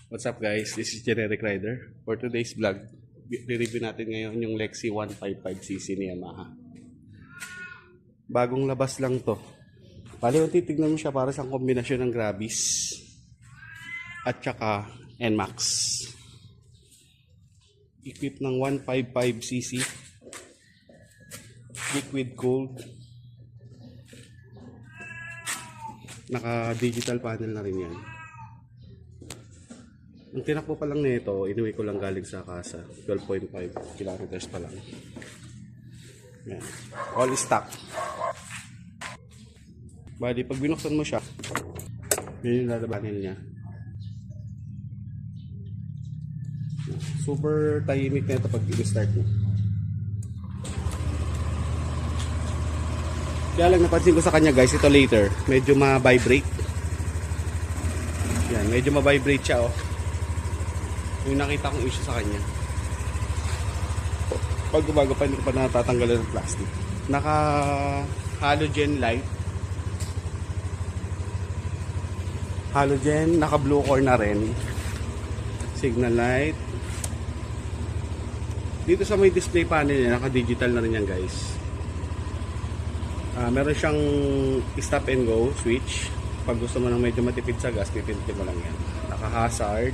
What's up guys? This is Generic Rider. For today's vlog, i-review natin ngayon yung Lexi 155cc ni Yamaha. Bagong labas lang to. Bali kung titignan mo siya, para siyang kombinasyon ng Gravis at saka NMAX. Equipped ng 155cc, liquid cooled, naka digital panel na rin yan. Ang tinakbo pa lang nito, inuwi ko lang galing sa casa. 12.5 kilometers pa lang. Yan. All stock. Bali, pag binuksan mo siya, yun yung lalabanin niya. Super tahimik na ito pag i-start mo. Kaya lang napansin ko sa kanya guys, ito later, medyo ma-vibrate. Yan, medyo ma-vibrate siya oh. Yung nakita kong issue sa kanya. Pag gumaga pa, hindi ko pa natatanggalan ng plastic. Naka halogen light. Halogen, naka blue core na rin. Signal light. Dito sa may display panel niya, naka digital na rin yan guys. Meron siyang stop and go switch. Pag gusto mo nang medyo matipid sa gas, pipindutin mo lang yan. Naka hazard.